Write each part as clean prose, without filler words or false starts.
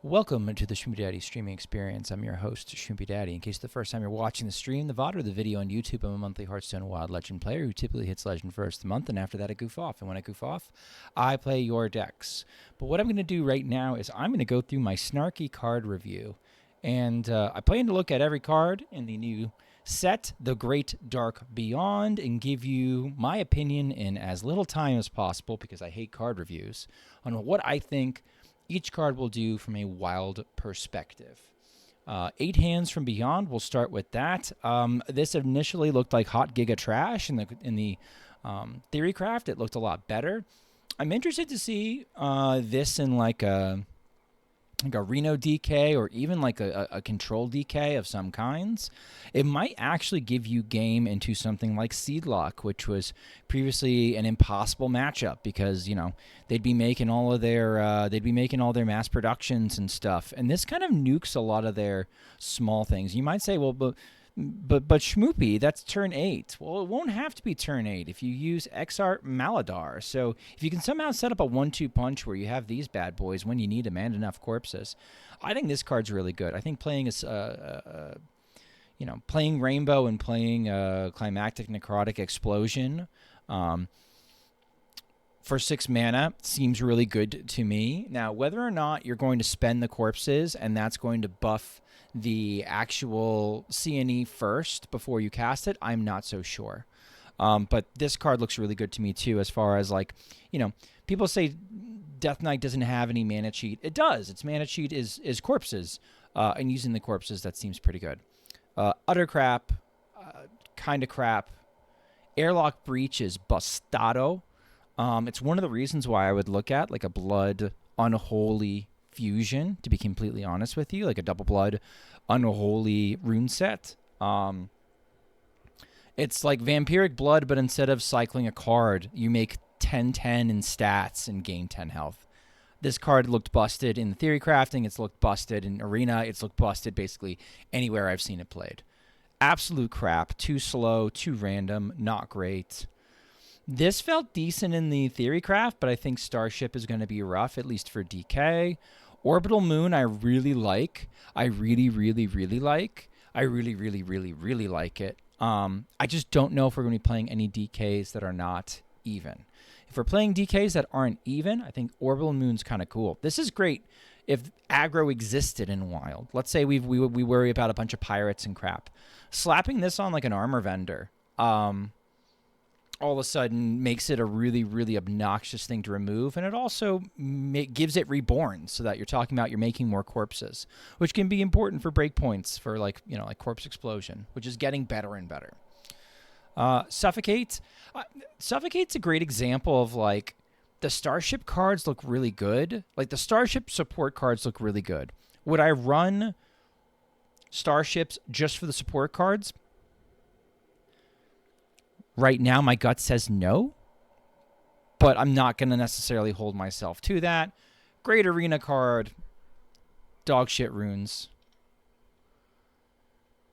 Welcome to the Shroomby Daddy streaming experience. I'm your host, Shroomby Daddy. In case the first time you're watching the stream, the VOD, or the video on YouTube, I'm a monthly Hearthstone Wild Legend player who typically hits Legend first of the month, and after that I goof off. And when I goof off, I play your decks. But what I'm going to do right now is I'm going to go through my Snarky card review. And I plan to look at every card in the new set, The Great Dark Beyond, and give you my opinion in as little time as possible, because I hate card reviews, on what I think each card will do from a wild perspective. 8 hands from Beyond. We'll start with that. This initially looked like hot giga trash in the Theorycraft. It looked a lot better. I'm interested to see this in like a Reno DK or even like a control DK of some kinds. It might actually give you game into something like Seedlock, which was previously an impossible matchup because, you know, they'd be making all their mass productions and stuff. And this kind of nukes a lot of their small things. You might say, well, but Schmoopy, that's turn 8. Well, it won't have to be turn 8 if you use Exart Maladar. So if you can somehow set up a 1-2 punch where you have these bad boys when you need them and enough corpses, I think this card's really good. I think playing playing Rainbow and playing Climactic Necrotic Explosion for 6 mana seems really good to me. Now, whether or not you're going to spend the corpses and that's going to buff the actual CNE first before you cast it, I'm not so sure. But this card looks really good to me too, as far as, like, you know, people say Death Knight doesn't have any mana cheat. It does. Its mana cheat is corpses, and using the corpses, that seems pretty good. Utter crap, kind of crap. Airlock Breach is bustado. It's one of the reasons why I would look at like a Blood Unholy Fusion, to be completely honest with you, like a double Blood Unholy rune set. It's like Vampiric Blood, but instead of cycling a card, you make 10-10 in stats and gain 10 health. This card looked busted in the Theory Crafting. It's looked busted in Arena. It's looked busted basically anywhere I've seen it played. Absolute crap. Too slow, too random, not great. This felt decent in the Theorycraft, but I think Starship is going to be rough, at least for DK. Orbital Moon, I really like. I really, really, really like. I really, really, really, really like it. I just don't know if we're going to be playing any DKs that are not even. If we're playing DKs that aren't even, I think Orbital Moon's kind of cool. This is great if aggro existed in Wild. Let's say we worry about a bunch of pirates and crap. Slapping this on like an armor vendor, all of a sudden makes it a really, really obnoxious thing to remove, and it also gives it reborn, so that you're making more corpses, which can be important for breakpoints for, like, you know, like Corpse Explosion, which is getting better and better. Suffocate. Suffocate's a great example of, like, the Starship cards look really good. Like, the Starship support cards look really good. Would I run Starships just for the support cards? Right now, my gut says no, but I'm not going to necessarily hold myself to that. Great Arena card. Dogshit runes.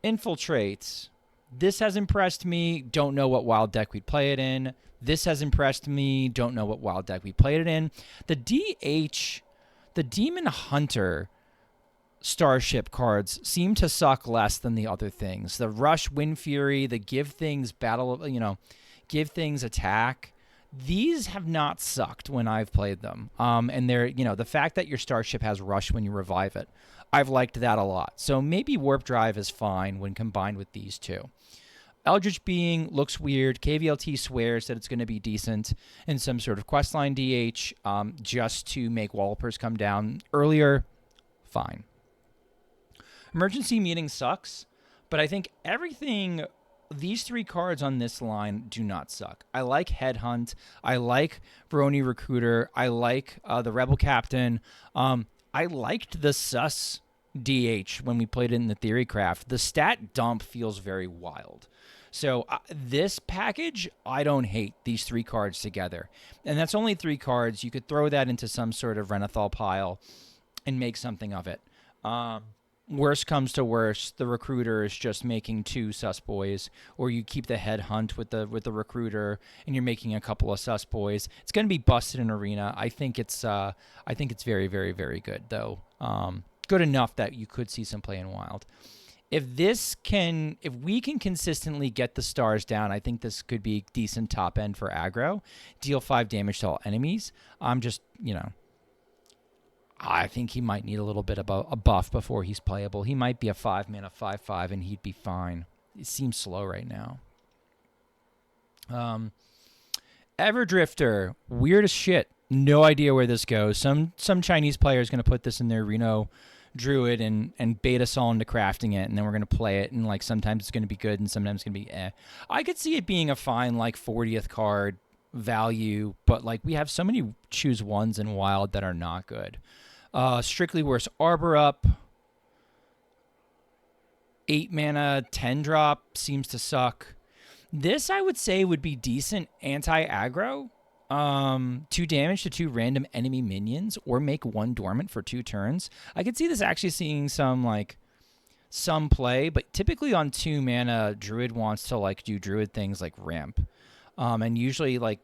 Infiltrate. This has impressed me. Don't know what wild deck we'd play it in. This has impressed me. Don't know what wild deck we played it in. The DH, the Demon Hunter Starship cards seem to suck less than the other things. The Rush, Wind Fury, the give things attack. These have not sucked when I've played them. And they're, you know, the fact that your Starship has Rush when you revive it, I've liked that a lot. So maybe Warp Drive is fine when combined with these two. Eldritch Being looks weird. KVLT swears that it's going to be decent in some sort of questline DH, just to make Wallopers come down earlier. Fine. Emergency Meeting sucks, but I think these 3 cards on this line do not suck. I like Headhunt. I like Brony Recruiter. I like the Rebel Captain. I liked the Sus DH when we played it in the Theorycraft. The stat dump feels very wild. So this package, I don't hate these 3 cards together. And that's only 3 cards. You could throw that into some sort of Renathal pile and make something of it. worst comes to worst, the recruiter is just making 2 sus boys, or you keep the head hunt with the recruiter, and you're making a couple of sus boys. It's going to be busted in arena. I think it's very, very, very good though. Good enough that you could see some play in wild. If we can consistently get the stars down, I think this could be decent top end for aggro. Deal 5 damage to all enemies. I'm just, I think he might need a little bit of a buff before he's playable. He might be a 5-mana 5/5 and he'd be fine. It seems slow right now. Everdrifter, weird as shit. No idea where this goes. Some Chinese player is going to put this in their Reno Druid and bait us all into crafting it, and then we're going to play it, and like sometimes it's going to be good and sometimes it's going to be eh. I could see it being a fine like 40th card value, but like we have so many choose ones in wild that are not good. Strictly Worse Arbor up. 8 mana 10 drop seems to suck. This I would say would be decent anti-aggro. 2 damage to 2 random enemy minions, or make 1 dormant for 2 turns. I could see this actually seeing some play, but typically on 2 mana, Druid wants to like do Druid things like ramp. And usually like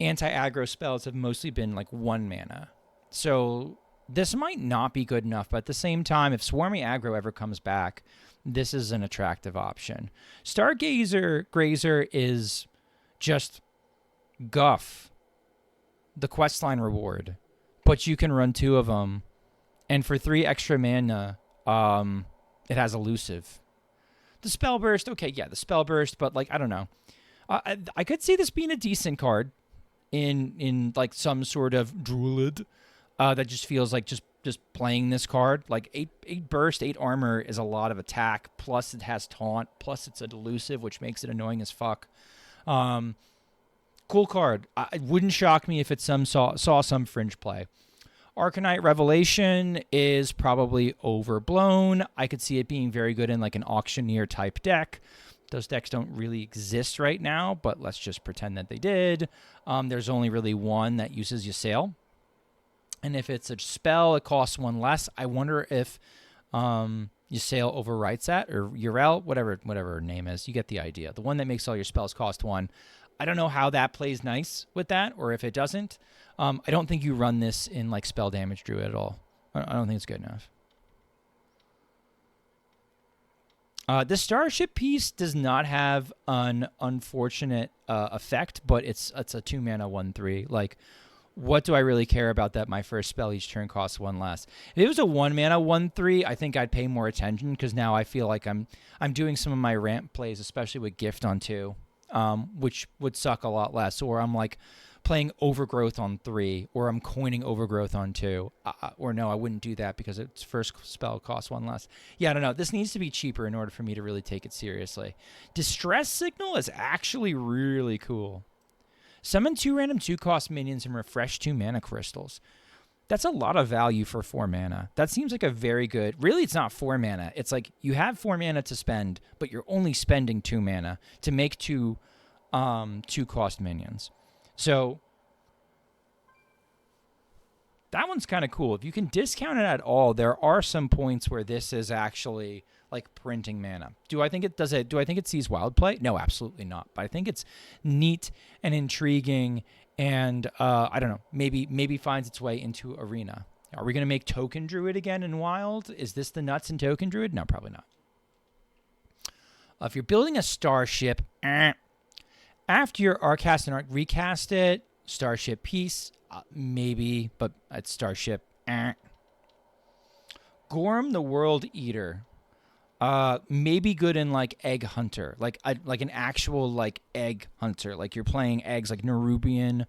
anti-aggro spells have mostly been like 1 mana. So this might not be good enough, but at the same time, if Swarmy aggro ever comes back, this is an attractive option. Grazer is just guff, the questline reward, but you can run 2 of them, and for 3 extra mana, it has elusive. The spell burst, okay, yeah, the spell burst, but like I don't know. I could see this being a decent card in like some sort of druid that just feels like just playing this card. Like 8 burst, 8 armor is a lot of attack, plus it has taunt, plus it's an elusive, which makes it annoying as fuck. Cool card. It wouldn't shock me if it saw some fringe play. Arcanite Revelation is probably overblown. I could see it being very good in like an auctioneer type deck. Those decks don't really exist right now, but let's just pretend that they did. There's only really one that uses Ysayle. And if it's a spell, it costs 1 less. I wonder if Ysayle overwrites that, or Urel, whatever her name is. You get the idea. The one that makes all your spells cost 1. I don't know how that plays nice with that, or if it doesn't. I don't think you run this in like spell damage druid at all. I don't think it's good enough. This Starship piece does not have an unfortunate effect, but it's a 2 mana 1/3. Like, what do I really care about that? My first spell each turn costs 1 less. If it was a 1 mana 1/3, I think I'd pay more attention, because now I feel like I'm doing some of my ramp plays, especially with Gift on 2. Which would suck a lot less, or I'm like playing Overgrowth on 3, or I'm coining Overgrowth on 2, or no, I wouldn't do that because its first spell costs 1 less. Yeah, I don't know. This needs to be cheaper in order for me to really take it seriously. Distress Signal is actually really cool. Summon 2 random 2-cost minions and refresh 2 mana crystals. That's a lot of value for 4 mana. That seems like a very good... Really, it's not 4 mana. It's like you have 4 mana to spend, but you're only spending 2 mana to make 2 cost minions. So that one's kind of cool. If you can discount it at all, there are some points where this is actually like printing mana. Do I think it does it? Do I think it sees wild play? No, absolutely not. But I think it's neat and intriguing. And I don't know, maybe finds its way into arena. Are we going to make Token Druid again in Wild? Is this the nuts in Token Druid? No, probably not. If you're building a starship, after your Arcast and Arc recast it, starship piece, maybe, but it's starship. Gorm the World Eater. Maybe good in like Egg Hunter, like an actual like egg hunter, like you're playing eggs like Nerubian,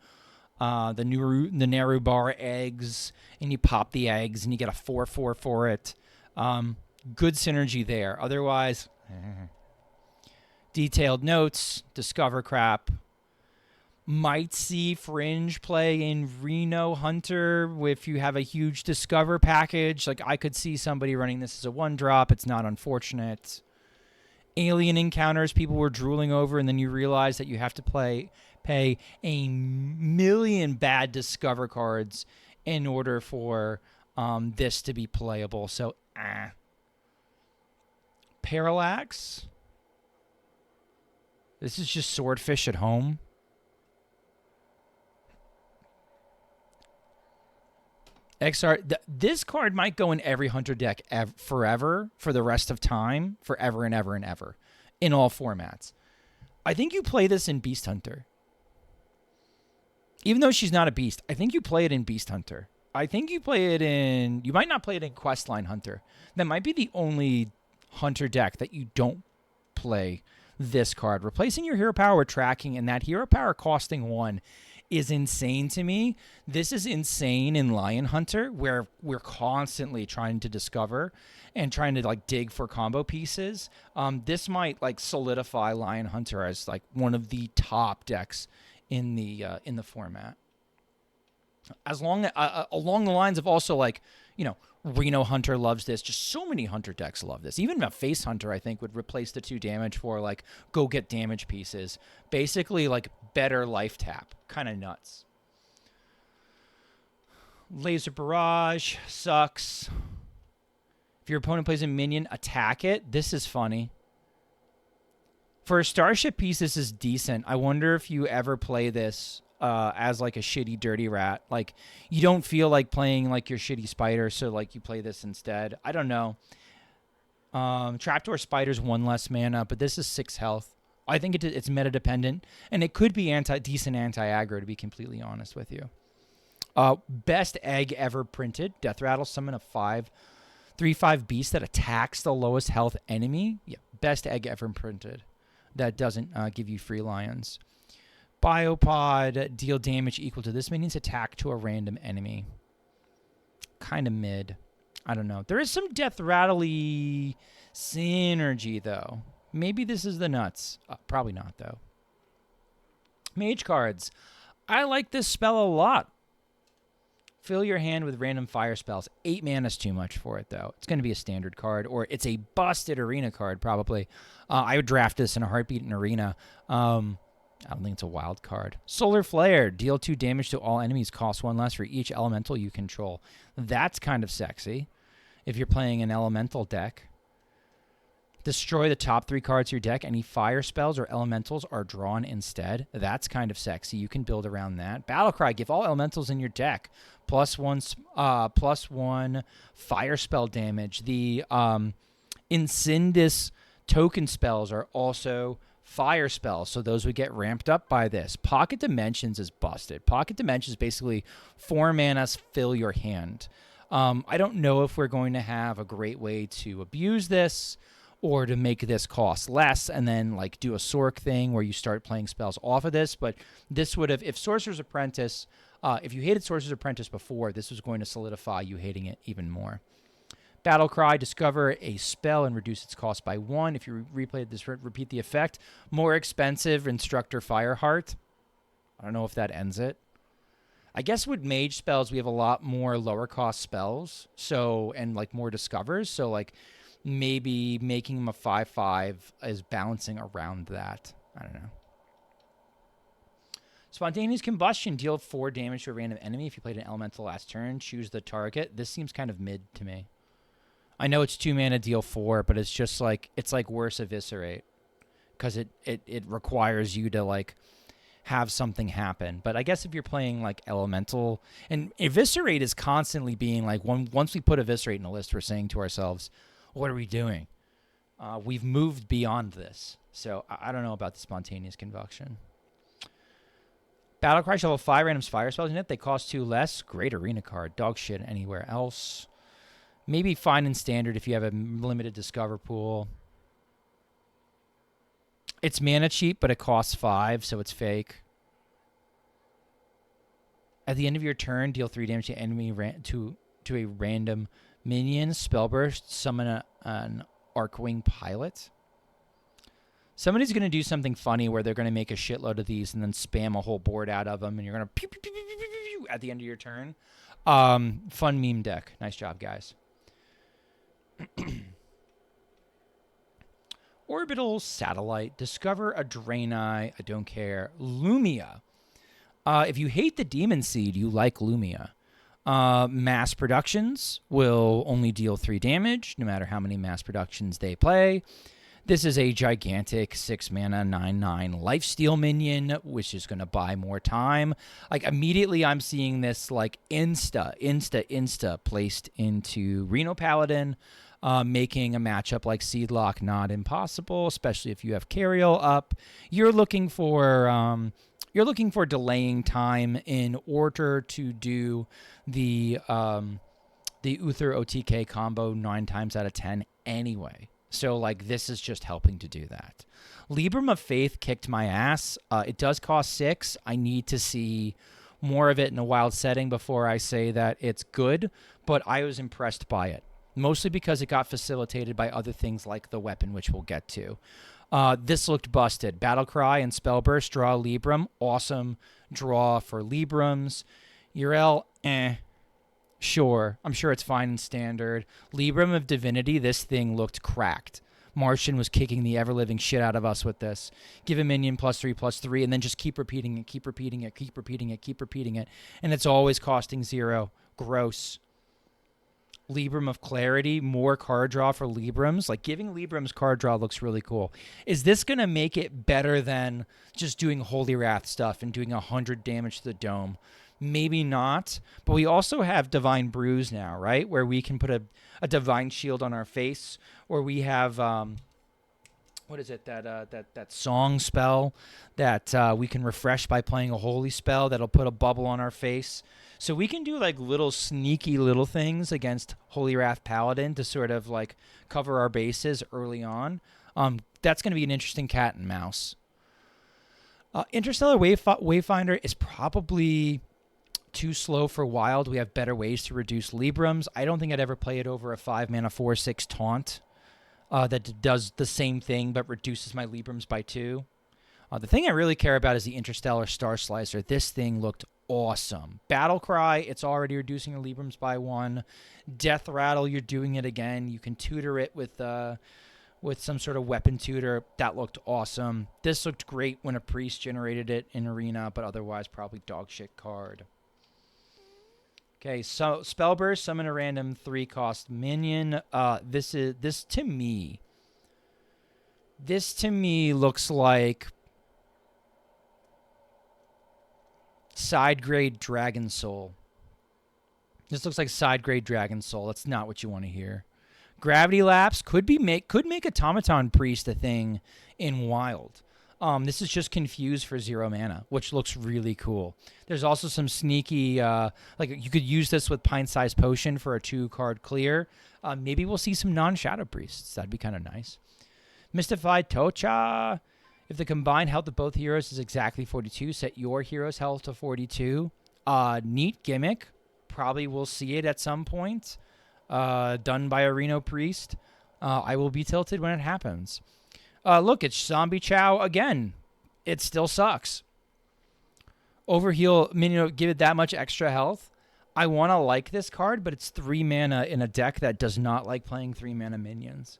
the Nerubar eggs, and you pop the eggs and you get a 4/4 for it. Good synergy there. Otherwise, detailed notes, discover crap. Might see fringe play in Reno Hunter if you have a huge discover package. Like, I could see somebody running this as a 1-drop. It's not unfortunate. Alien Encounters people were drooling over, and then you realize that you have to pay a million bad discover cards in order for this to be playable. So, Parallax. This is just Swordfish at home. XR. This card might go in every Hunter deck forever, for the rest of time, forever and ever and ever, in all formats. I think you play this in Beast Hunter. Even though she's not a beast, I think you play it in Beast Hunter. I think you play it in... You might not play it in Questline Hunter. That might be the only Hunter deck that you don't play this card. Replacing your hero power with tracking and that hero power costing 1 is insane to me. This is insane in Lion Hunter, where we're constantly trying to discover and trying to like dig for combo pieces. This might like solidify Lion Hunter as like one of the top decks in the format. As long along the lines of also like, you know, Reno Hunter loves this. Just so many Hunter decks love this. Even a Face Hunter, I think, would replace the 2 damage for like go get damage pieces. Basically like better life tap. Kind of nuts. Laser Barrage sucks. If your opponent plays a minion, attack it. This is funny. For a Starship piece, this is decent. I wonder if you ever play this as like a shitty Dirty Rat. Like, you don't feel like playing like your shitty Spider, so like you play this instead. I don't know. Trapdoor Spider's 1 less mana, but this is 6 health. I think it's meta dependent, and it could be decent anti-aggro, to be completely honest with you. Best egg ever printed. Death Rattle, summon a 3/5 beast that attacks the lowest health enemy. Yeah, best egg ever printed. That doesn't give you free lions. Biopod, deal damage equal to this minion's attack to a random enemy. Kind of mid. I don't know. There is some Death Rattle-y synergy, though. Maybe this is the nuts. Probably not, though. Mage cards. I like this spell a lot. Fill your hand with random fire spells. 8 mana is too much for it, though. It's going to be a standard card, or it's a busted arena card, probably. I would draft this in a heartbeat in arena. I don't think it's a wild card. Solar Flare. Deal 2 damage to all enemies. Cost 1 less for each elemental you control. That's kind of sexy if you're playing an elemental deck. Destroy the top 3 cards of your deck. Any fire spells or elementals are drawn instead. That's kind of sexy. You can build around that. Battlecry. Give all elementals in your deck +1 fire spell damage. The Incindus token spells are also fire spells, so those would get ramped up by this. Pocket Dimensions is busted. Pocket Dimensions basically 4 mana, fill your hand. I don't know if we're going to have a great way to abuse this or to make this cost less and then like do a Sork thing where you start playing spells off of this. But this would have, if Sorcerer's Apprentice, if you hated Sorcerer's Apprentice before, this was going to solidify you hating it even more. Battlecry, discover a spell and reduce its cost by 1. If you replay this, repeat the effect. More expensive, Instructor Fireheart. I don't know if that ends it. I guess with mage spells, we have a lot more lower cost spells, so, and like more discovers, so like maybe making them a 5/5 is balancing around that. I don't know. Spontaneous Combustion. Deal 4 damage to a random enemy. If you played an elemental last turn, choose the target. This seems kind of mid to me. I know it's 2 mana, deal 4, but it's just like, it's like worse Eviscerate. Because it requires you to like have something happen. But I guess if you're playing like elemental, and Eviscerate is constantly being like, once we put Eviscerate in a list, we're saying to ourselves, what are we doing? We've moved beyond this. So I don't know about the Spontaneous Combustion. Battlecry shall have 5 random fire spells in it. They cost 2 less. Great arena card. Dog shit anywhere else. Maybe fine in standard if you have a limited discover pool. It's mana cheap, but it costs 5, so it's fake. At the end of your turn, deal 3 damage to enemy to a random minion. Spellburst. Summon an Arcwing Pilot. Somebody's going to do something funny where they're going to make a shitload of these and then spam a whole board out of them, and you're going to pew, pew, pew, pew, pew, pew, pew, at the end of your turn. Fun meme deck. Nice job, guys. Orbital Satellite. Discover a Draenei. I don't care. Lumia. If you hate the Demon Seed, you like Lumia. Mass productions will only deal 3 damage, no matter how many mass productions they play. This is a gigantic 6 mana 9/9 lifesteal minion, which is going to buy more time. Like, immediately I'm seeing this like insta placed into Reno Paladin, making a matchup like Seedlock not impossible, especially if you have Cariel up. You're looking for delaying time in order to do the Uther OTK combo 9 times out of 10 anyway. So, like, this is just helping to do that. Libram of Faith kicked my ass. It does cost 6. I need to see more of it in a wild setting before I say that it's good, but I was impressed by it, mostly because it got facilitated by other things like the weapon, which we'll get to. This looked busted. Battlecry and Spellburst draw Libram. Awesome draw for Librams. Yrel, sure. I'm sure it's fine in standard. Libram of Divinity, this thing looked cracked. Martian was kicking the ever-living shit out of us with this. Give a minion +3/+3, and then just keep repeating it. And it's always costing 0. Gross. Libram of Clarity, more card draw for Librams. Like, giving Librams card draw looks really cool. Is this going to make it better than just doing Holy Wrath stuff and doing 100 damage to the dome? Maybe not, but we also have Divine Bruise now, right? Where we can put a Divine Shield on our face, or we have what is it, that song spell that we can refresh by playing a holy spell that'll put a bubble on our face. So we can do like little sneaky little things against Holy Wrath Paladin to sort of like cover our bases early on. That's going to be an interesting cat and mouse. Interstellar Wayfinder is probably too slow for wild. We have better ways to reduce Librams. I don't think I'd ever play it over a 5 mana 4/6 taunt that does the same thing but reduces my Librams by 2. The thing I really care about is the Interstellar Star Slicer. This thing looked awesome. Battlecry, it's already reducing your Librams by 1. Death Rattle, you're doing it again. You can tutor it with some sort of weapon tutor. That looked awesome. This looked great when a priest generated it in Arena, but otherwise probably dog shit card. Okay, so Spellburst, summon a random 3-cost minion. This to me looks like side grade Dragon Soul. This looks like side grade Dragon Soul. That's not what you want to hear. Gravity Lapse could make Automaton Priest a thing in Wild. This is just Confuse for 0 mana, which looks really cool. There's also some sneaky, like you could use this with Pint-Sized Potion for a 2-card clear. Maybe we'll see some non-Shadow Priests. That'd be kind of nice. Mystified Tocha. If the combined health of both heroes is exactly 42, set your hero's health to 42. Neat gimmick. Probably will see it at some point. Done by a Reno Priest. I will be tilted when it happens. Look, it's Zombie Chow again. It still sucks. Overheal minion, give it that much extra health. I want to like this card, but it's 3 mana in a deck that does not like playing 3 mana minions.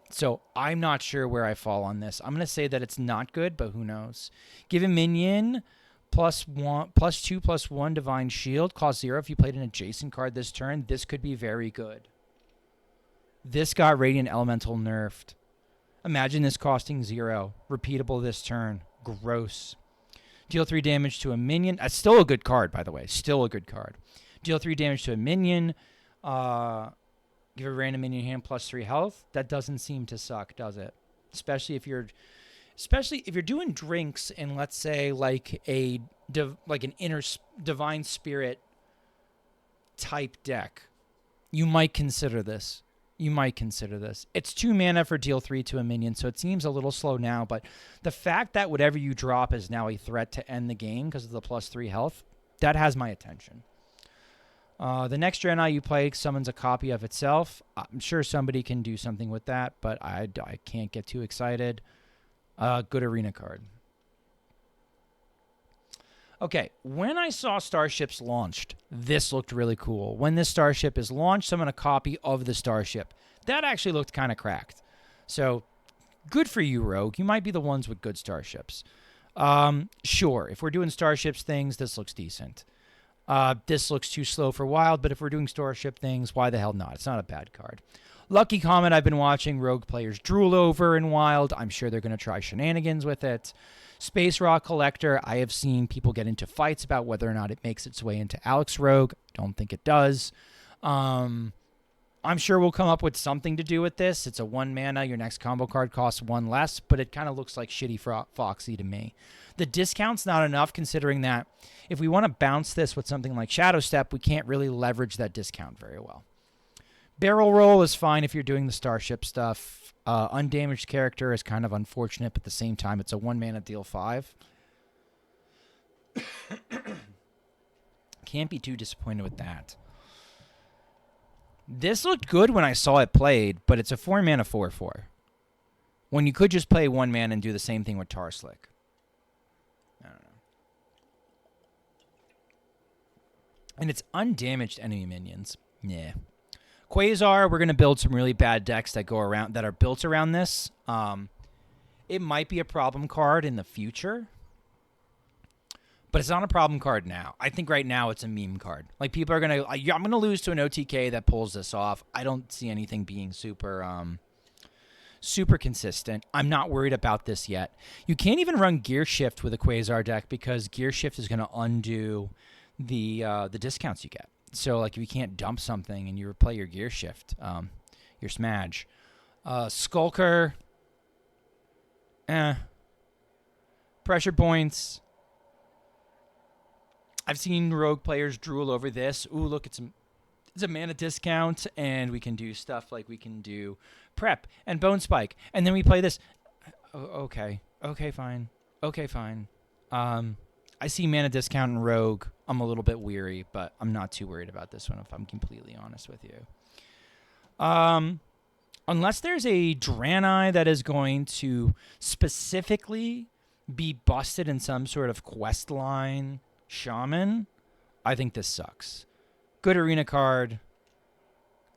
So I'm not sure where I fall on this. I'm going to say that it's not good, but who knows. Give a minion +2/+1 Divine Shield. Cost 0 if you played an adjacent card this turn. This could be very good. This got Radiant Elemental nerfed. Imagine this costing 0. Repeatable this turn. Gross. Deal 3 damage to a minion. That's still a good card, by the way. Still a good card. Deal 3 damage to a minion. Give a random minion hand +3 health. That doesn't seem to suck, does it? Especially if you're doing drinks in, let's say, like an inner Divine Spirit type deck. You might consider this. It's 2 mana for deal 3 to a minion, so it seems a little slow now, but the fact that whatever you drop is now a threat to end the game because of the +3 health, that has my attention. The next Draenei you play summons a copy of itself. I'm sure somebody can do something with that, but I can't get too excited. Good arena card. Okay, when I saw Starships launched, this looked really cool. When this Starship is launched, summon a copy of the Starship. That actually looked kind of cracked. So, good for you, Rogue. You might be the ones with good Starships. Sure, if we're doing Starships things, this looks decent. This looks too slow for Wild, but if we're doing Starship things, why the hell not? It's not a bad card. Lucky Comet, I've been watching Rogue players drool over in Wild. I'm sure they're going to try shenanigans with it. Space Rock Collector, I have seen people get into fights about whether or not it makes its way into Alex Rogue. Don't think it does. I'm sure we'll come up with something to do with this. It's a 1 mana. Your next combo card costs 1 less, but it kind of looks like shitty Foxy to me. The discount's not enough, considering that if we want to bounce this with something like Shadow Step, we can't really leverage that discount very well. Barrel Roll is fine if you're doing the Starship stuff. Undamaged Character is kind of unfortunate, but at the same time, it's a 1 mana deal 5. Can't be too disappointed with that. This looked good when I saw it played, but it's a 4 mana 4/4. When you could just play 1 mana and do the same thing with Tarslick. I don't know. And it's undamaged enemy minions. Yeah. Quasar, we're going to build some really bad decks that go around that are built around this. It might be a problem card in the future, but it's not a problem card now. I think right now it's a meme card. Like, people are going to... I'm going to lose to an OTK that pulls this off. I don't see anything being super consistent. I'm not worried about this yet. You can't even run Gear Shift with a Quasar deck because Gear Shift is going to undo the discounts you get. So, like, if you can't dump something and you play your Gear Shift, your Smudge. Skulker. Pressure Points. I've seen Rogue players drool over this. Ooh, look, it's a mana discount, and we can do stuff like we can do Prep and Bone Spike, and then we play this. Okay, fine. I see mana discount in Rogue. I'm a little bit weary, but I'm not too worried about this one, if I'm completely honest with you. Unless there's a Draenei that is going to specifically be busted in some sort of quest line Shaman, I think this sucks. Good arena card,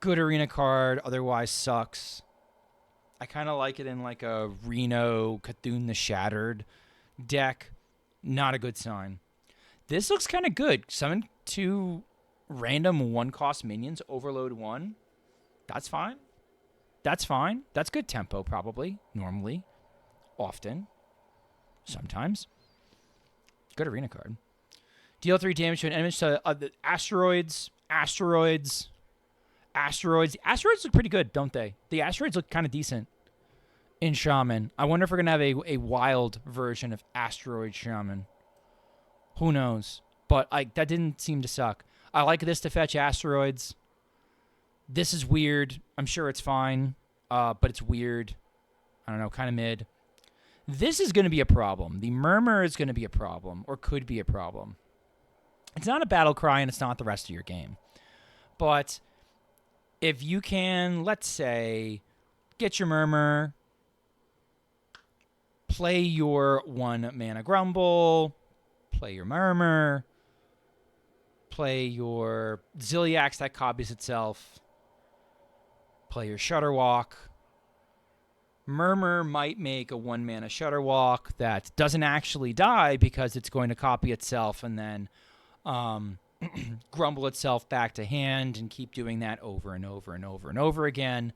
otherwise sucks. I kind of like it in like a Reno Cthulhu the Shattered deck. Not a good sign. This looks kind of good. Summon 2 random 1-cost minions, overload 1. That's fine. That's good tempo, probably. Normally. Often. Sometimes. Good arena card. Deal 3 damage to an enemy. So, the asteroids. Asteroids look pretty good, don't they? The asteroids look kind of decent in Shaman. I wonder if we're going to have a wild version of Asteroid Shaman. Who knows? But that didn't seem to suck. I like this to fetch asteroids. This is weird. I'm sure it's fine, but it's weird. I don't know, kind of mid. This is going to be a problem. The Murmur is going to be a problem, or could be a problem. It's not a battle cry, and it's not the rest of your game. But if you can, let's say, get your Murmur, play your 1 mana Grumble, play your Murmur, play your Ziliax that copies itself, play your Shudderwalk. Murmur might make a 1 mana Shudderwalk that doesn't actually die because it's going to copy itself and then grumble itself back to hand and keep doing that over and over and over and over again.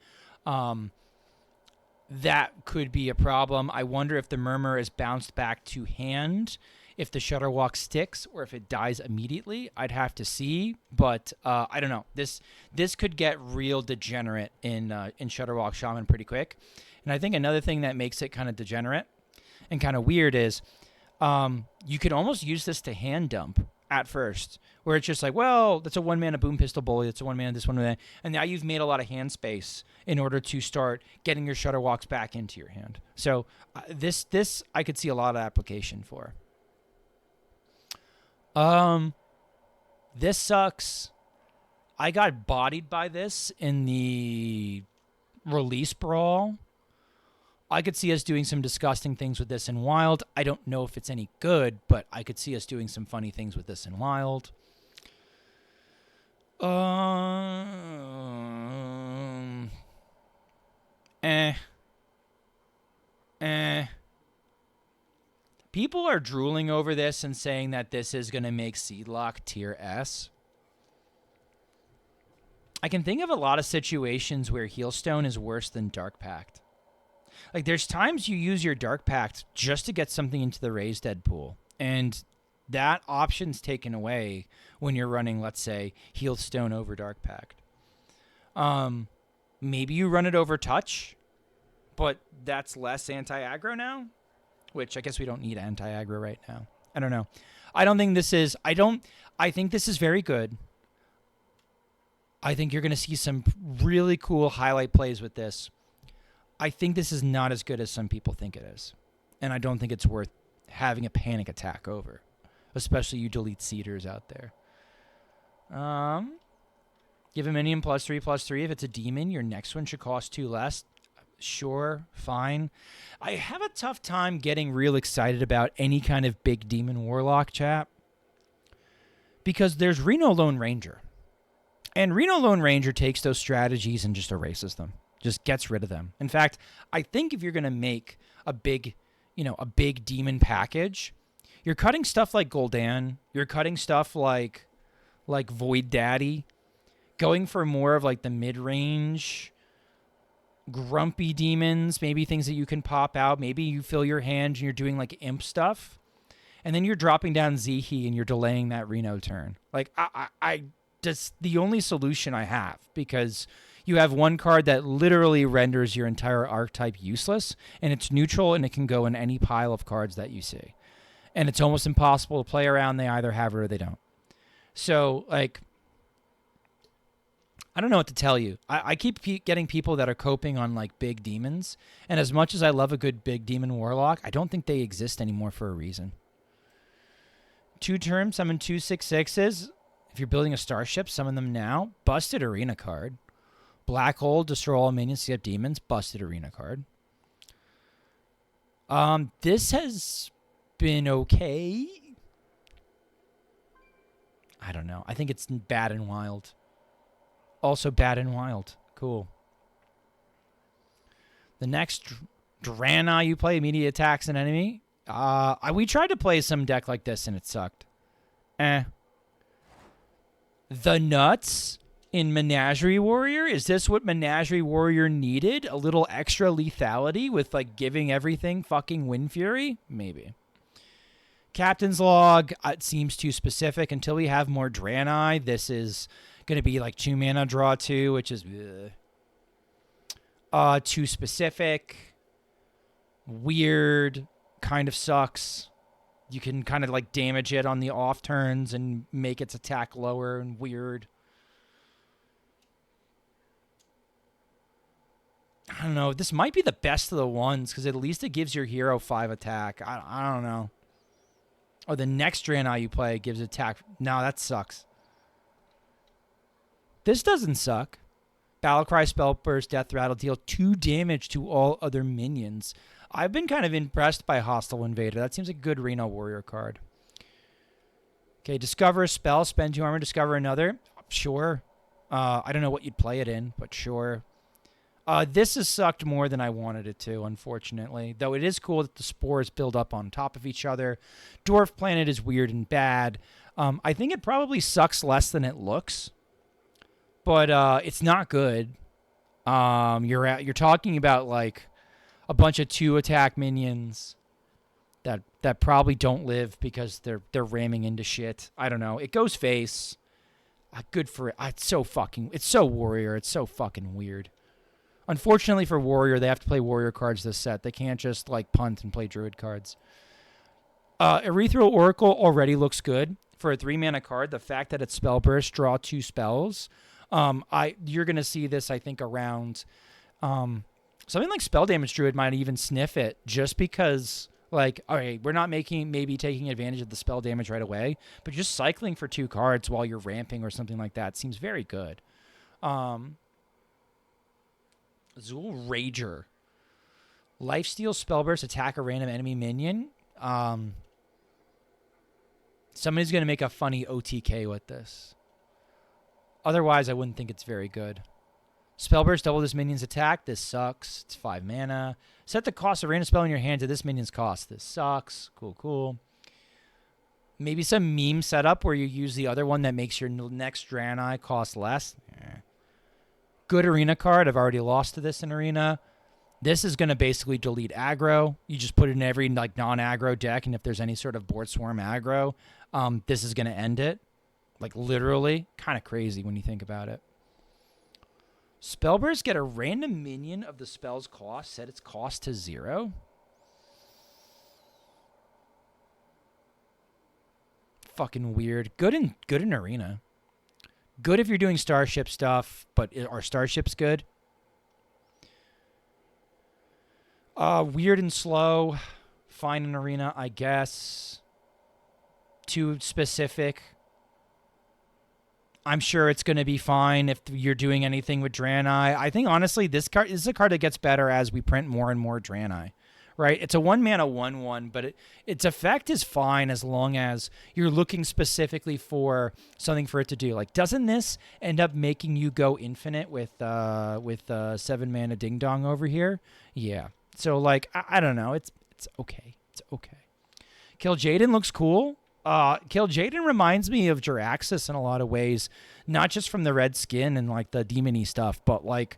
That could be a problem. I wonder if the Murmur is bounced back to hand, if the Shudderwalk sticks, or if it dies immediately. I'd have to see, but I don't know. This could get real degenerate in Shudderwalk Shaman pretty quick. And I think another thing that makes it kind of degenerate and kind of weird is you could almost use this to hand dump at first, where it's just like, well, that's a 1 mana Boom Pistol Bully, it's a 1 mana, this 1 mana, and now you've made a lot of hand space in order to start getting your Shudderwalks back into your hand. So this I could see a lot of application for. This sucks. I got bodied by this in the release brawl. I could see us doing some disgusting things with this in Wild. I don't know if it's any good, but I could see us doing some funny things with this in Wild. People are drooling over this and saying that this is going to make Seedlock tier S. I can think of a lot of situations where Heelstone is worse than Dark Pact. Like, there's times you use your Dark Pact just to get something into the Raised Dead pool. And that option's taken away when you're running, let's say, Heelstone over Dark Pact. Maybe you run it over Touch, but that's less anti-aggro now, which I guess we don't need anti-aggro right now. I don't know. I think this is very good. I think you're going to see some really cool highlight plays with this. I think this is not as good as some people think it is. And I don't think it's worth having a panic attack over, especially you delete Cedars out there. Give a minion +3/+3. If it's a demon, your next one should cost 2 less. Sure, fine. I have a tough time getting real excited about any kind of big demon warlock chat because there's Reno Lone Ranger. And Reno Lone Ranger takes those strategies and just erases them, just gets rid of them. In fact, I think if you're going to make a big demon package, you're cutting stuff like Gul'dan, you're cutting stuff like Void Daddy, going for more of like the mid-range grumpy demons, maybe things that you can pop out. Maybe you fill your hand and you're doing like imp stuff, and then you're dropping down Zehi and you're delaying that Reno turn. Like, I just the only solution I have, because you have one card that literally renders your entire archetype useless, and it's neutral and it can go in any pile of cards that you see. And it's almost impossible to play around. They either have it or they don't. So, like, I don't know what to tell you. I keep getting people that are coping on, like, big demons. And as much as I love a good big demon warlock, I don't think they exist anymore for a reason. 2-turn, summon 2 6/6s. If you're building a starship, summon them now. Busted arena card. Black hole, destroy all minions to get demons. Busted arena card. This has been okay. I don't know. I think it's bad and wild. Also bad and wild. Cool. The next Drana you play, immediate attacks an enemy. We tried to play some deck like this and it sucked. The nuts in Menagerie Warrior? Is this what Menagerie Warrior needed? A little extra lethality with, like, giving everything fucking Wind Fury? Maybe. Captain's Log, it seems too specific. Until we have more Draenei, this is going to be like 2 mana draw 2, which is too specific. Weird. Kind of sucks. You can kind of like damage it on the off turns and make its attack lower and weird. I don't know. This might be the best of the ones because at least it gives your hero 5 attack. I don't know. Oh, the next Draenei you play gives attack. No, that sucks. This doesn't suck. Battlecry, Spellburst, Death Rattle, deal 2 damage to all other minions. I've been kind of impressed by Hostile Invader. That seems like a good Reno Warrior card. Okay, discover a spell, spend 2 armor, discover another. Sure. I don't know what you'd play it in, but sure. This has sucked more than I wanted it to, unfortunately. Though it is cool that the spores build up on top of each other. Dwarf Planet is weird and bad. I think it probably sucks less than it looks. But it's not good. You're talking about, like, a bunch of 2-attack minions that probably don't live because they're ramming into shit. I don't know. It goes face. Good for it. It's so Warrior. It's so fucking weird. Unfortunately for Warrior, they have to play Warrior cards this set. They can't just, like, punt and play Druid cards. Ethereal Oracle already looks good. For a 3-mana card, the fact that it's Spellburst, draw 2 spells. You're going to see this, I think, around... something like Spell Damage Druid might even sniff it just because, like, all right, we're not maybe taking advantage of the spell damage right away, but just cycling for 2 cards while you're ramping or something like that seems very good. Zul Rager. Lifesteal, Spellburst, attack a random enemy minion. Somebody's going to make a funny OTK with this. Otherwise, I wouldn't think it's very good. Spellburst, double this minion's attack. This sucks. It's 5 mana. Set the cost of random spell in your hand to this minion's cost. This sucks. Cool, cool. Maybe some meme setup where you use the other one that makes your next Draenei cost less. Good arena card. I've already lost to this in arena. This is going to basically delete aggro. You just put it in every like non-aggro deck, and if there's any sort of board swarm aggro, this is going to end it. Like literally. Kind of crazy when you think about it. Spellburst, get a random minion of the spell's cost. Set its cost to 0. Fucking weird. Good in arena. Good if you're doing starship stuff, but are starships good? Weird and slow. Fine in arena, I guess. Too specific. I'm sure it's going to be fine if you're doing anything with Draenei. I think, honestly, this is a card that gets better as we print more and more Draenei. Right? It's a 1-mana 1/1, but its effect is fine as long as you're looking specifically for something for it to do. Like, doesn't this end up making you go infinite with 7-mana Ding Dong over here? Yeah. So, like, I don't know. It's okay. It's okay. Kill Jaden looks cool. Kill Jaden reminds me of Jiraxis in a lot of ways, not just from the red skin and like the demony stuff, but like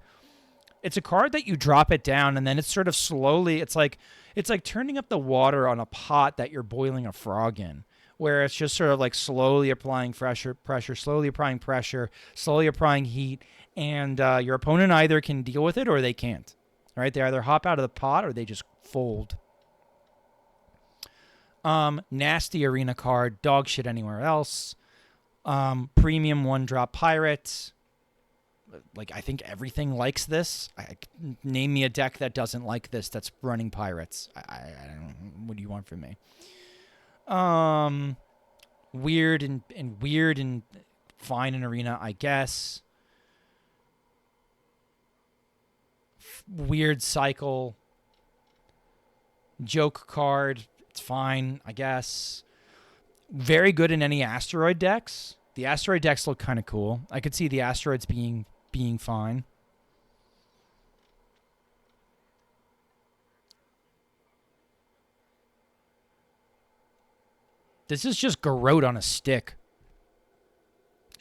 it's a card that you drop it down and then it's sort of slowly. It's like turning up the water on a pot that you're boiling a frog in, where it's just sort of like slowly applying pressure, slowly applying pressure, slowly applying heat, and your opponent either can deal with it or they can't. Right? They either hop out of the pot or they just fold. Nasty arena card, dog shit anywhere else. Premium 1-drop pirate. Like, I think everything likes this. Name me a deck that doesn't like this that's running pirates. I don't. What do you want from me? Weird and fine in arena, I guess. Weird cycle. Joke card. It's fine, I guess. Very good in any asteroid decks. The asteroid decks look kind of cool. I could see the asteroids being fine. This is just Garrote on a stick.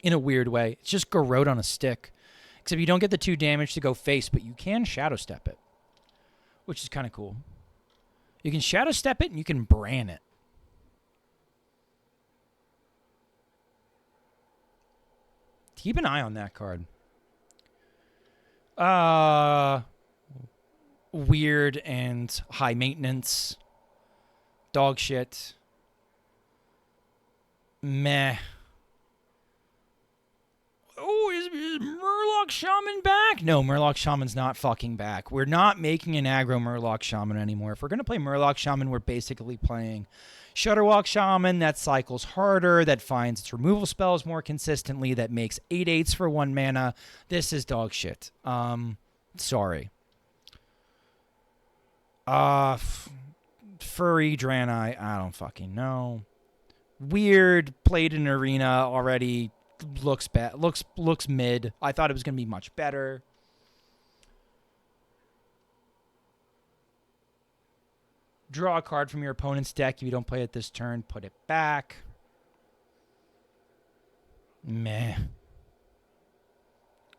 In a weird way. It's just Garrote on a stick. Except you don't get the 2 damage to go face, but you can Shadow Step it. Which is kind of cool. You can Shadow Step it and you can Bran it. Keep an eye on that card. Weird and high maintenance. Dog shit. Meh. Oh, is Murloc Shaman back? No, Murloc Shaman's not fucking back. We're not making an aggro Murloc Shaman anymore. If we're going to play Murloc Shaman, we're basically playing Shudderwalk Shaman that cycles harder, that finds its removal spells more consistently, that makes 8/8s for 1 mana. This is dog shit. Sorry. Furry Draenei, I don't fucking know. Weird, played in arena already. Looks bad. Looks mid. I thought it was going to be much better. Draw a card from your opponent's deck. If you don't play it this turn, put it back. Meh.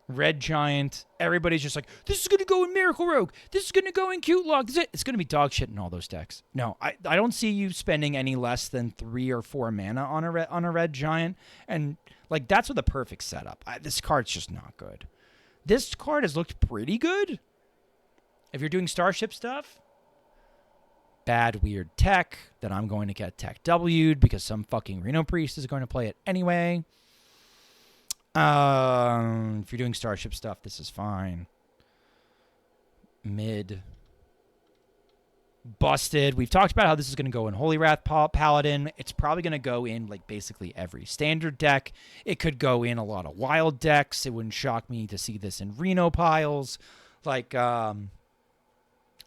Red Giant. Everybody's just like, this is going to go in Miracle Rogue. This is going to go in Cute Lock. It's going to be dog shit in all those decks. No, I don't see you spending any less than 3 or 4 mana on a Red Giant. And like, that's with a perfect setup. This card's just not good. This card has looked pretty good. If you're doing Starship stuff, bad, weird tech that I'm going to get tech W'd because some fucking Reno Priest is going to play it anyway. If you're doing Starship stuff, this is fine. Mid. Busted. We've talked about how this is going to go in Holy Wrath Paladin. It's probably going to go in like basically every standard deck. It could go in a lot of wild decks. It wouldn't shock me to see this in Reno piles. Like, I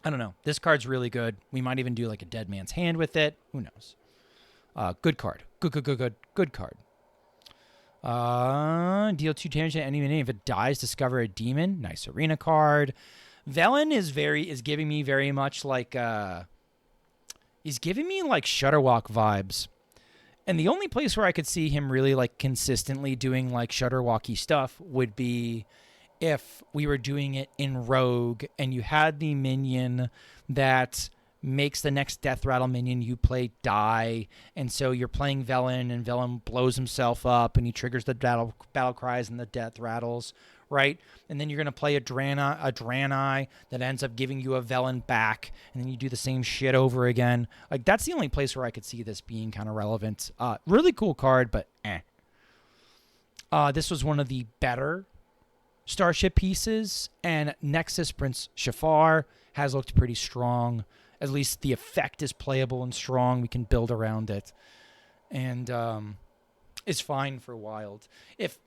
don't know. This card's really good. We might even do like a Dead Man's Hand with it. Who knows? Good card. Good card. Deal 2 damage to any enemy. If it dies, discover a demon. Nice arena card. Velen is giving me very much like he's giving me like Shutterwalk vibes. And the only place where I could see him really like consistently doing like Shutterwalky stuff would be if we were doing it in Rogue and you had the minion that makes the next Death Rattle minion you play die, and so you're playing Velen, and Velen blows himself up, and he triggers the battle cries and the Death Rattles, right? And then you're going to play a Draenei that ends up giving you a Velen back, and then you do the same shit over again. Like, that's the only place where I could see this being kind of relevant. Really cool card, but eh. This was one of the better Starship pieces, and Nexus Prince Shafar has looked pretty strong. At least the effect is playable and strong. We can build around it, and it's fine for Wild. If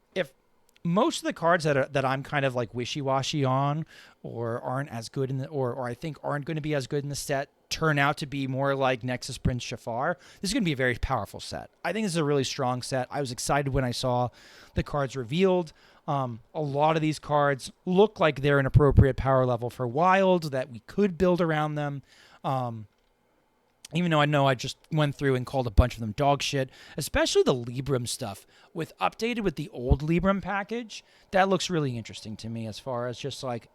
most of the cards that I'm kind of like wishy-washy on, or aren't as good in the, or I think aren't going to be as good in the set, turn out to be more like Nexus Prince Shafar, this is going to be a very powerful set. I think this is a really strong set. I was excited when I saw the cards revealed. A lot of these cards look like they're an appropriate power level for Wild, that we could build around them. Even though I know I just went through and called a bunch of them dog shit, especially the Libram stuff updated with the old Libram package. That looks really interesting to me as far as just like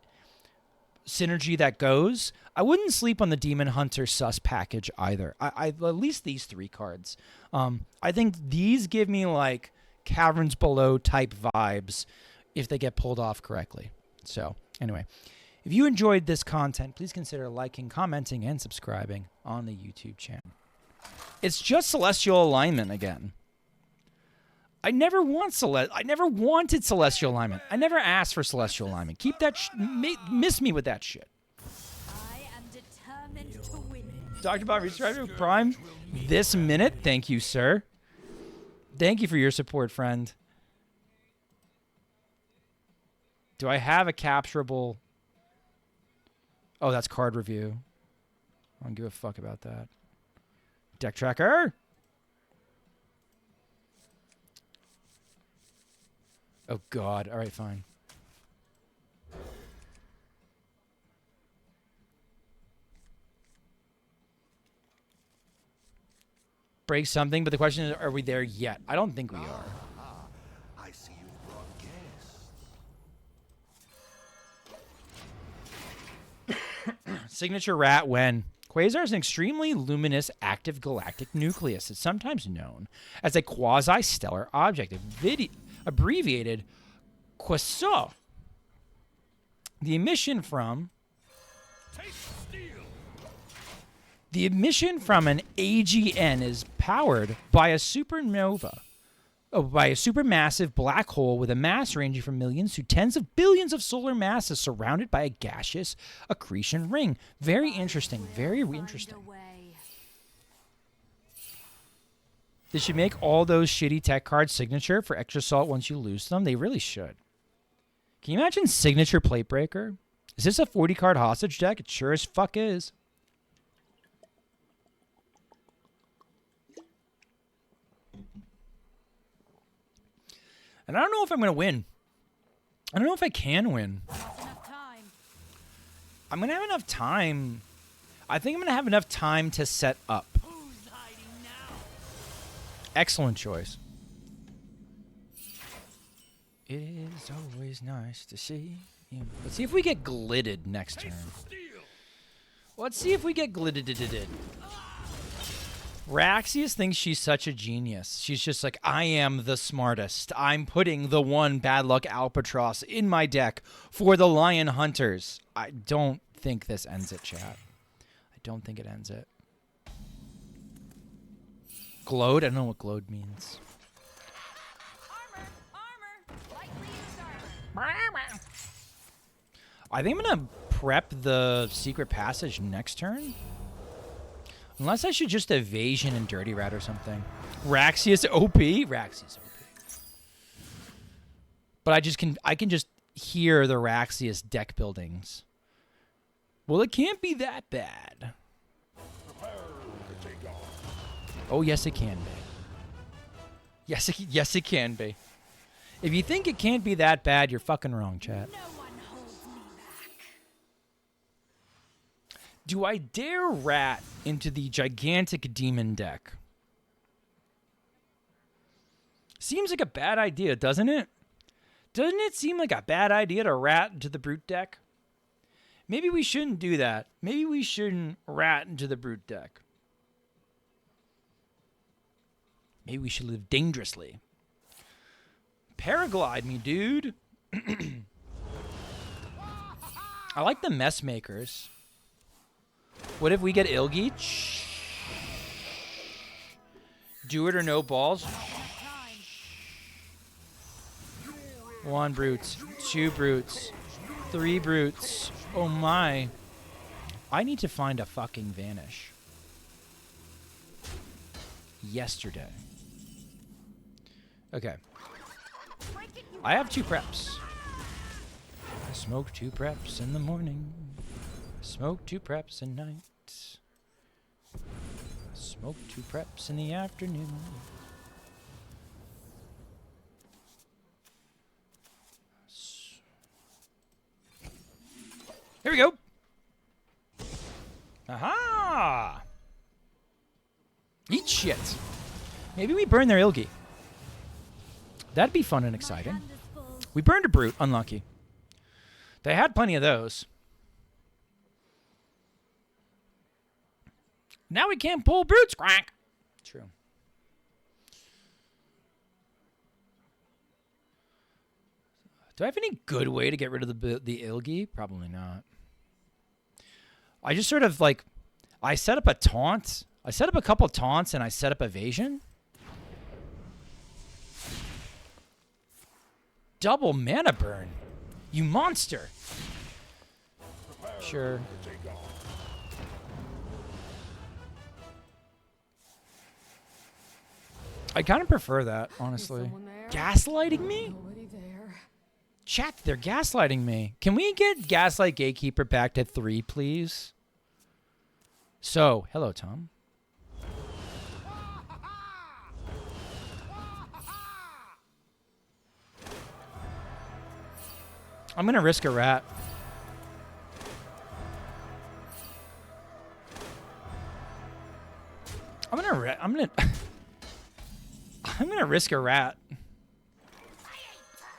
synergy that goes. I wouldn't sleep on the Demon Hunter Sus package either. I at least these 3 cards. I think these give me like Caverns Below type vibes if they get pulled off correctly. So anyway, if you enjoyed this content, please consider liking, commenting, and subscribing on the YouTube channel. It's just Celestial Alignment again. I never wanted Celestial Alignment. I never asked for Celestial Alignment. Keep that miss me with that shit. I am determined to win. Dr. Bob, resubscribe to Prime this minute. Thank you, sir. Thank you for your support, friend. Do I have a capturable? Oh, that's card review. I don't give a fuck about that. Deck tracker. Oh, God. All right, fine. Break something, but the question is, are we there yet? I don't think we are. I see you brought guests. Signature rat when. Quasar is an extremely luminous active galactic nucleus. It's sometimes known as a quasi-stellar object, abbreviated quasar. The emission from an AGN is powered by a supernova, by a supermassive black hole with a mass ranging from millions to tens of billions of solar masses surrounded by a gaseous accretion ring. Very interesting. Very interesting. They should make all those shitty tech cards signature for extra salt once you lose them. They really should. Can you imagine signature plate breaker? Is this a 40 card hostage deck? It sure as fuck is. And I don't know if I'm going to win. I don't know if I can win. I'm going to have enough time. I think I'm going to have enough time to set up. Excellent choice. It is always nice to see you. Let's see if we get glitted next turn. Let's see if we get glitted. Raxius thinks she's such a genius. She's just like, I am the smartest. I'm putting the one Bad Luck Albatross in my deck for the Lion Hunters. I don't think this ends it, chat. I don't think it ends it. Glowed? I don't know what glowed means. I think I'm going to prep the secret passage next turn. Unless I should just evasion and dirty rat or something. Raxius OP? Raxius OP. But I can just hear the Raxius deck buildings. Well, it can't be that bad. Oh, yes, it can be. Yes, it can be. If you think it can't be that bad, you're fucking wrong, chat. No one holds me back. Do I dare rat into the gigantic demon deck? Seems like a bad idea, doesn't it? Doesn't it seem like a bad idea to rat into the brute deck? Maybe we shouldn't do that. Maybe we shouldn't rat into the brute deck. Maybe we should live dangerously. Paraglide me, dude. I like the mess makers. What if we get Ilgi? Do it or no balls. 1 brutes, 2 brutes, 3 brutes. Oh my. I need to find a fucking vanish. Yesterday. Okay. I have 2 preps. I smoke 2 preps in the morning. I smoke 2 preps at night. I smoke 2 preps in the afternoon. Here we go. Aha! Eat shit. Maybe we burn their Ilgi. That'd be fun and exciting. We burned a brute. Unlucky. They had plenty of those. Now we can't pull brutes. Quack. True. Do I have any good way to get rid of the Ilgi? Probably not. I just sort of like, I set up a taunt. I set up a couple taunts and I set up evasion. Double mana burn. You monster. Sure. I kind of prefer that, honestly. Gaslighting me? Chat, they're gaslighting me. Can we get Gaslight Gatekeeper back to 3, please? So, hello, Tom. I'm gonna risk a rat. I'm gonna risk a rat.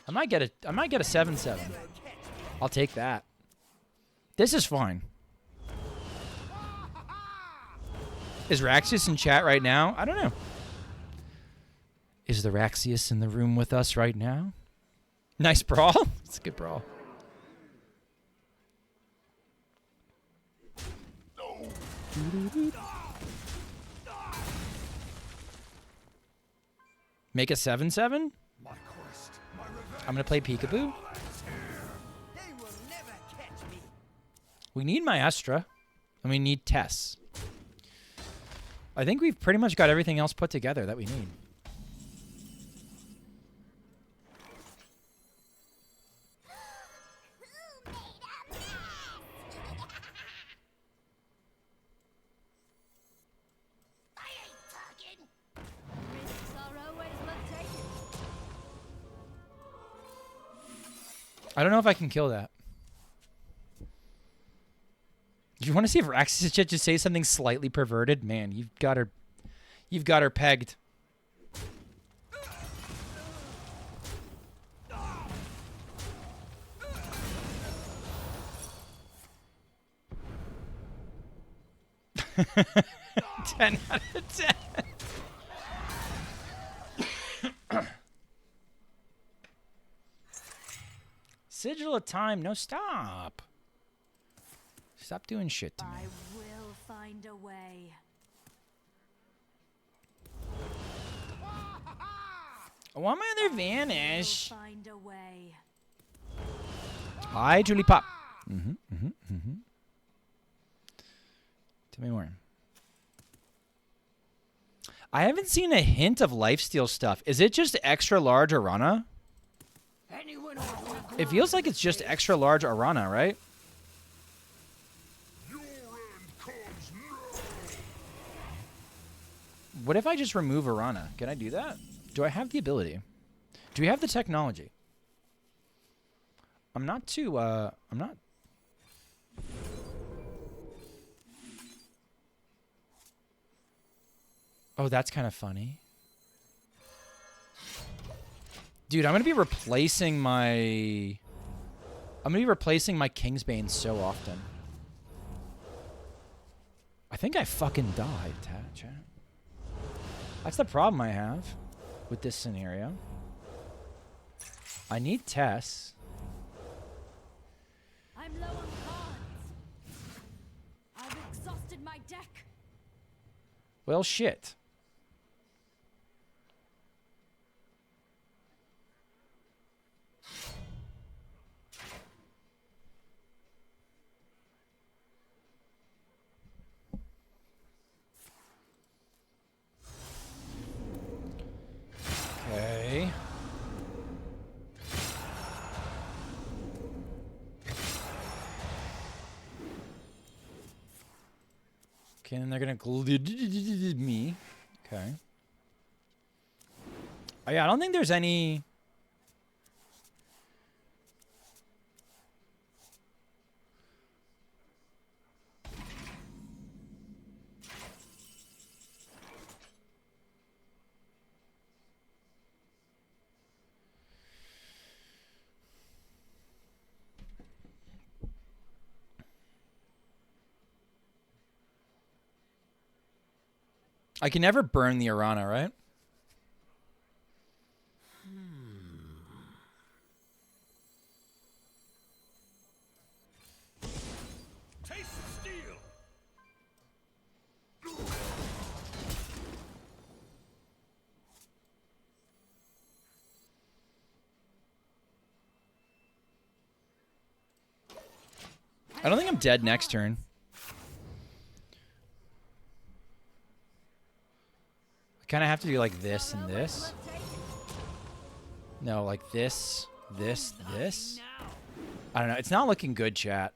I might get a 7/7. I'll take that. This is fine. Is Raxius in chat right now? I don't know. Is the Raxius in the room with us right now? Nice brawl. It's a good brawl. Make a 7/7? I'm gonna play Peekaboo. We need Maestra, and we need Tess. I think we've pretty much got everything else put together that we need. I don't know if I can kill that. Do you want to see if Raxus should just say something slightly perverted? Man, you've got her pegged. Ten out of 10. Sigil of Time, no, stop. Stop doing shit to me. I will find a way. I want my other vanish. Find a way. Hi, Julie Pop. Tell me more. I haven't seen a hint of lifesteal stuff. Is it just extra large Arana? It feels like it's just extra large Arana, right? What if I just remove Arana? Can I do that? Do I have the ability? Do we have the technology? I'm not too, I'm not... Oh, that's kind of funny. Dude, I'm going to be replacing my... I'm going to be replacing my Kingsbane so often. I think I fucking died, chat. That's the problem I have with this scenario. I need Tess. I'm low on cards. I've exhausted my deck. Well, shit. Okay. Okay, and they're gonna glid me. Okay. Oh yeah, I don't think there's any. I can never burn the Arana, right? Taste steel. I don't think I'm dead next turn. I kind of have to do like this and this. No, like this, this, this. I don't know. It's not looking good, chat.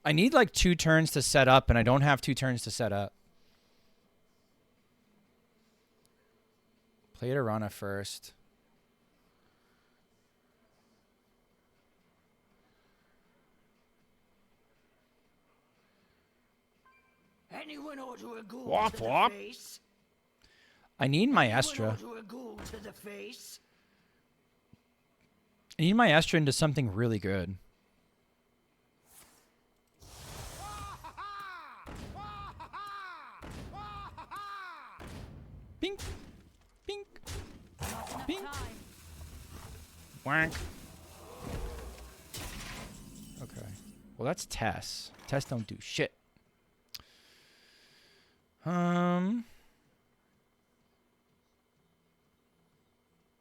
I need like 2 turns to set up, and I don't have 2 turns to set up. Play Arana first. Anyone order a ghoul Wop, to wop. the face? I need Maestra. Anyone order a ghoul to the face? I need Maestra into something really good. Bink. Bink. Bink. Wank. Okay. Well, that's Tess. Tess don't do shit.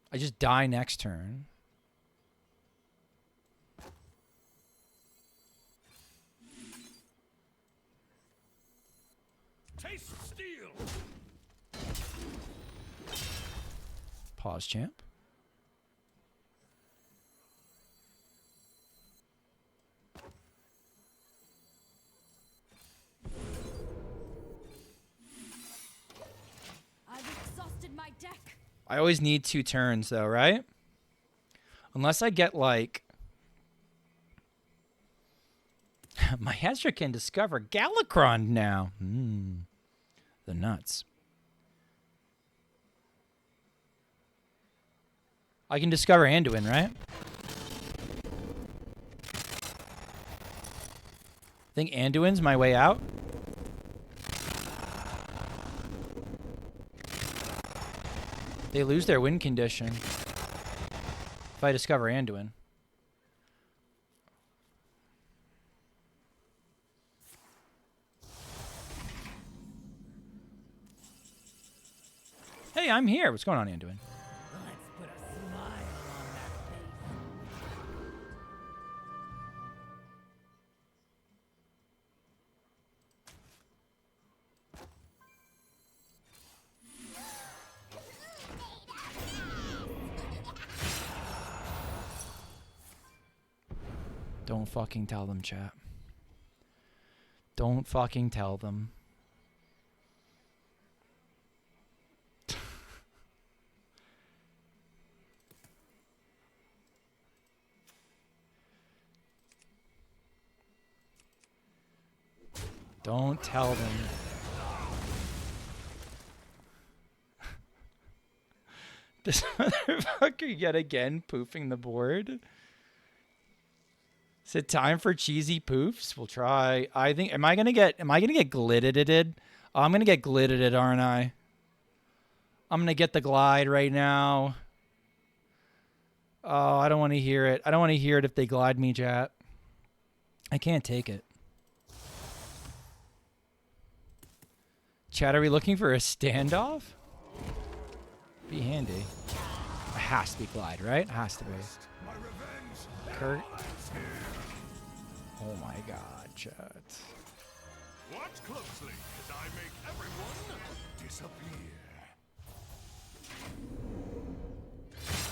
I just die next turn. Taste steel. Pause, champ. I've exhausted my deck. I always need 2 turns, though, right? Unless I get, like... Maestra can discover Galakron now. The nuts. I can discover Anduin, right? Think Anduin's my way out? They lose their win condition if I discover Anduin. Hey, I'm here. What's going on, Anduin? Let's put a smile on that face. Don't fucking tell them, chat. Don't fucking tell them. Don't tell them. This motherfucker yet again poofing the board. Is it time for cheesy poofs? We'll try. I think. Am I gonna get glitted? Oh, I'm gonna get glitted, aren't I? I'm gonna get the glide right now. Oh, I don't want to hear it. I don't want to hear it if they glide me, chat. I can't take it. Chat, are we looking for a standoff? Be handy. It has to be glide, right? It has to be. Kurt. Oh my god, chat. Watch closely as I make everyone disappear.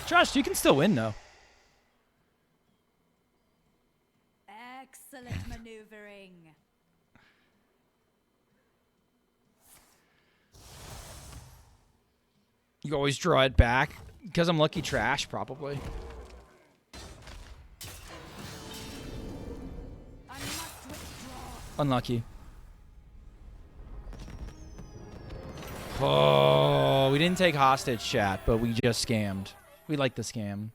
Josh, you can still win, though. Excellent maneuvering. You always draw it back. Because I'm lucky trash, probably. I must withdraw. Unlucky. Oh, we didn't take hostage, chat, but we just scammed. We like the scam.